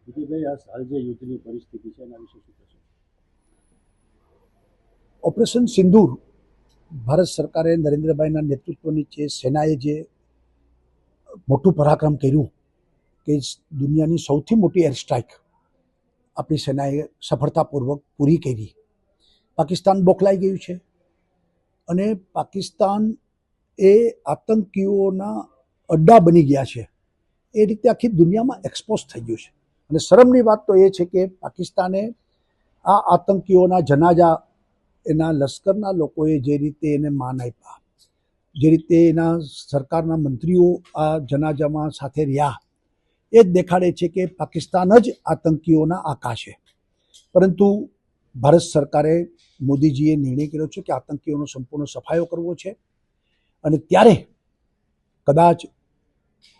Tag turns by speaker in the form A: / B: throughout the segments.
A: વિજયભાઈ, આ હાલ જે યુદ્ધની પરિસ્થિતિ છે એના વિશે શું કહેશો?
B: ઓપરેશન સિંદૂર ભારત સરકારે નરેન્દ્રભાઈના નેતૃત્વ નીચે સેનાએ જે મોટું પરાક્રમ કર્યું કે દુનિયાની સૌથી મોટી એર સ્ટ્રાઇક આપણી સેનાએ સફળતાપૂર્વક પૂરી કરી. પાકિસ્તાન બોખલાઈ ગયું છે અને પાકિસ્તાન એ આતંકીઓના અડ્ડા બની ગયા છે. એ રીતે આખી દુનિયામાં એક્સપોઝ થઈ ગયું છે. અને શરમની વાત તો એ છે કે પાકિસ્તાને આ આતંકીઓના જનાજા એના લશ્કરના લોકોએ જે રીતે એને માન આપ્યા, જે રીતે એના સરકારના મંત્રીઓ આ જનાજામાં સાથે રહ્યા, એ જ દેખાડે છે કે પાકિસ્તાન જ આતંકીઓના આકા છે. પરંતુ ભારત સરકારે, મોદીજીએ નિર્ણય કર્યો છે કે આતંકીઓનો સંપૂર્ણ સફાયો કરવો છે. અને ત્યારે કદાચ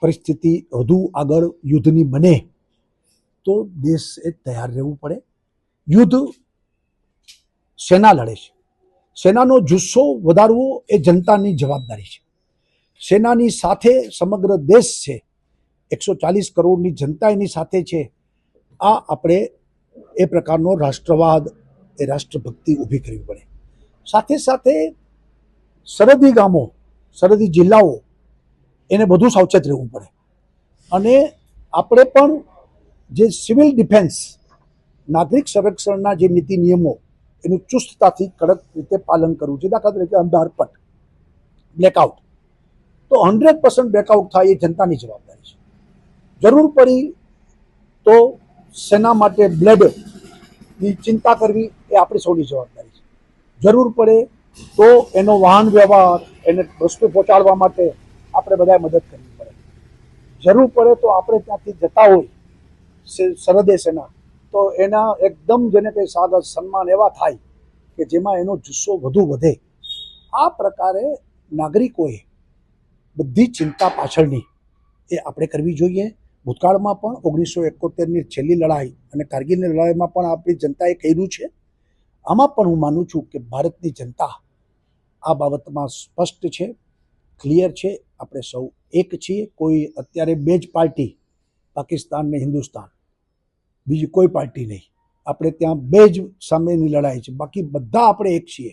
B: પરિસ્થિતિ વધુ આગળ યુદ્ધની બને તો દેશે તૈયાર રહેવું પડે. યુદ્ધ સેના લડે છે. સેનાનો જુસ્સો વધારવો એ જનતાની જવાબદારી છે. સેનાની સાથે સમગ્ર દેશ છે. 140 કરોડની જનતા એની સાથે છે. આ આપણે એ પ્રકારનો રાષ્ટ્રવાદ, એ રાષ્ટ્રભક્તિ ઊભી કરવી પડે. સાથે સાથે સરહદી ગામો, સરહદી જિલ્લાઓ, એને વધુ સાવચેત રહેવું પડે. અને આપણે પણ જે સિવિલ ડિફેન્સ, નાગરિક સંરક્ષણના જે નીતિ નિયમો, એનું ચુસ્તતાથી કડક રીતે પાલન કરવું છે. દાખલા તરીકે અંધારપટ, બ્લેકઆઉટ, તો 100% બ્લેકઆઉટ થાય એ જનતાની જવાબદારી છે. જરૂર પડી તો સેના માટે બ્લડની ચિંતા કરવી એ આપણી સૌની જવાબદારી છે. જરૂર પડે તો એનો વાહન વ્યવહાર, એને વસ્તુ પહોંચાડવા માટે આપણે બધાએ મદદ કરવી પડે. જરૂર પડે તો આપણે ત્યાંથી જતા હોય સરહદે સેના, તો એના એકદમ જેને કંઈ સાદર સન્માન એવા થાય કે જેમાં એનો જુસ્સો વધુ વધે. આ પ્રકારે નાગરિકોએ બધી ચિંતા પાછળની એ આપણે કરવી જોઈએ. ભૂતકાળમાં પણ 1971ની છેલ્લી લડાઈ અને કારગિલની લડાઈમાં પણ આપણી જનતાએ કર્યું છે. આમાં પણ હું માનું છું કે ભારતની જનતા આ બાબતમાં સ્પષ્ટ છે, ક્લિયર છે. આપણે સૌ એક છીએ. કોઈ અત્યારે બે જ પાર્ટી, પાકિસ્તાન ને હિન્દુસ્તાન, બીજી કોઈ પાર્ટી નહીં. આપણે ત્યાં બે જ સામેની લડાઈ છે. બાકી બધા આપણે એક છીએ.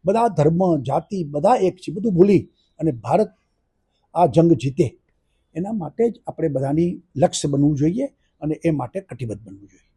B: બધા ધર્મ, જાતિ બધા એક છીએ. બધું ભૂલી અને ભારત આ જંગ જીતે એના માટે જ આપણે બધાની લક્ષ્ય બનવું જોઈએ અને એ માટે કટિબદ્ધ બનવું જોઈએ.